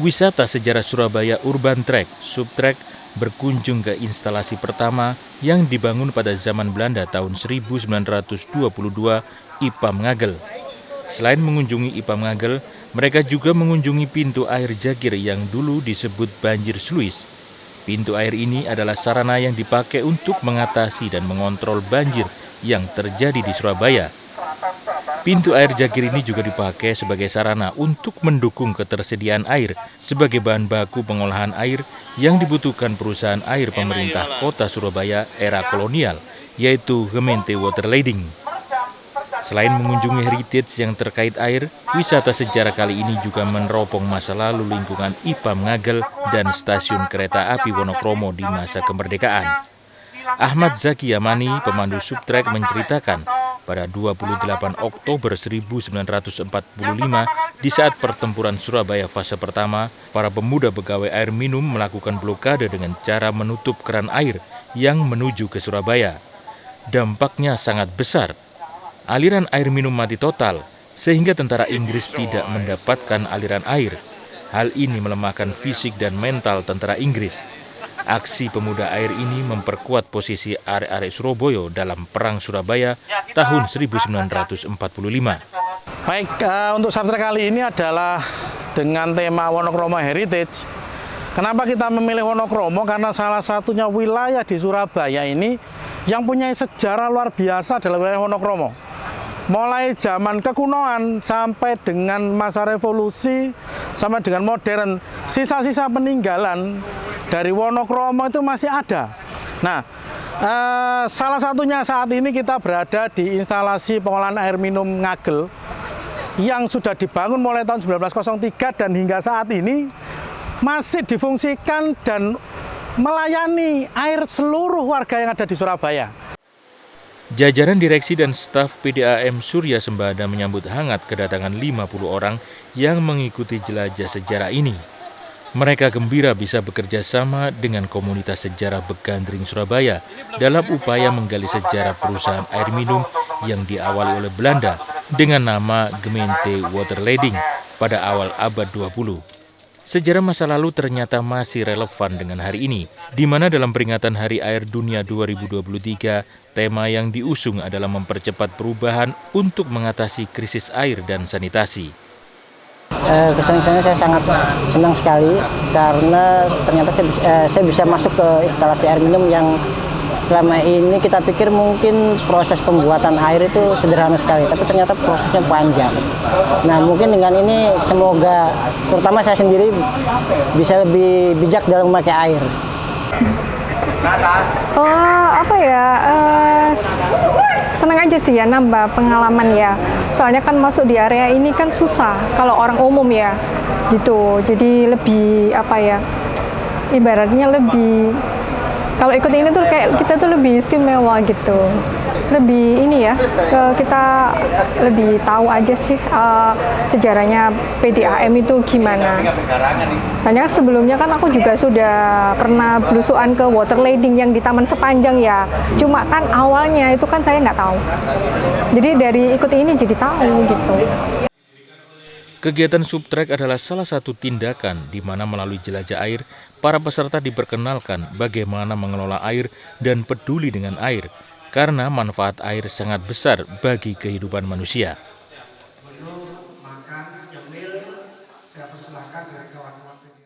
Wisata sejarah Surabaya Urban Trek, Subtrek, berkunjung ke instalasi pertama yang dibangun pada zaman Belanda tahun 1922, IPA Mengagel. Selain mengunjungi IPA Mengagel, mereka juga mengunjungi pintu air Jagir yang dulu disebut Banjir Sluis. Pintu air ini adalah sarana yang dipakai untuk mengatasi dan mengontrol banjir yang terjadi di Surabaya. Pintu air Jagir ini juga dipakai sebagai sarana untuk mendukung ketersediaan air sebagai bahan baku pengolahan air yang dibutuhkan perusahaan air pemerintah kota Surabaya era kolonial, yaitu Gemeente Waterleiding. Selain mengunjungi heritage yang terkait air, wisata sejarah kali ini juga meneropong masa lalu lingkungan IPA Mengagel dan stasiun kereta api Wonokromo di masa kemerdekaan. Ahmad Zaki Yamani, pemandu Subtrek, menceritakan pada 28 Oktober 1945, di saat pertempuran Surabaya fase pertama, para pemuda pegawai air minum melakukan blokade dengan cara menutup keran air yang menuju ke Surabaya. Dampaknya sangat besar. Aliran air minum mati total, sehingga tentara Inggris tidak mendapatkan aliran air. Hal ini melemahkan fisik dan mental tentara Inggris. Aksi pemuda air ini memperkuat posisi arek-arek Surabaya dalam Perang Surabaya tahun 1945. Baik, untuk Subtrek kali ini adalah dengan tema Wonokromo Heritage. Kenapa kita memilih Wonokromo? Karena salah satunya wilayah di Surabaya ini yang punya sejarah luar biasa adalah wilayah Wonokromo. Mulai zaman kekunoan sampai dengan masa revolusi, sampai dengan modern, sisa-sisa peninggalan dari Wonokromo itu masih ada. Nah, salah satunya saat ini kita berada di instalasi pengolahan air minum Ngagel yang sudah dibangun mulai tahun 1903 dan hingga saat ini masih difungsikan dan melayani air seluruh warga yang ada di Surabaya. Jajaran direksi dan staf PDAM Surya Sembada menyambut hangat kedatangan 50 orang yang mengikuti jelajah sejarah ini. Mereka gembira bisa bekerja sama dengan komunitas sejarah Begandring Surabaya dalam upaya menggali sejarah perusahaan air minum yang diawali oleh Belanda dengan nama Gemeente Waterleiding pada awal abad 20. Sejarah masa lalu ternyata masih relevan dengan hari ini, di mana dalam peringatan Hari Air Dunia 2023, tema yang diusung adalah mempercepat perubahan untuk mengatasi krisis air dan sanitasi. Kesan-kesannya saya sangat senang sekali karena ternyata saya bisa masuk ke instalasi air minum yang selama ini kita pikir mungkin proses pembuatan air itu sederhana sekali, tapi ternyata prosesnya panjang. Nah, mungkin dengan ini semoga terutama saya sendiri bisa lebih bijak dalam memakai air. Senang aja sih ya nambah pengalaman ya. Soalnya kan masuk di area ini kan susah kalau orang umum ya, gitu. Jadi lebih ibaratnya lebih kalau ikut ini tuh kayak kita tuh lebih istimewa gitu. Lebih ini ya, kita lebih tahu aja sih sejarahnya PDAM itu gimana. Soalnya sebelumnya kan aku juga sudah pernah belusuan ke Waterleiding yang di Taman Sepanjang ya. Cuma kan awalnya itu kan saya nggak tahu. Jadi dari ikut ini jadi tahu gitu. Kegiatan Subtrek adalah salah satu tindakan di mana melalui jelajah air, para peserta diperkenalkan bagaimana mengelola air dan peduli dengan air, karena manfaat air sangat besar bagi kehidupan manusia. Makan, nyemil, saya persilahkan dari kawan-kawan.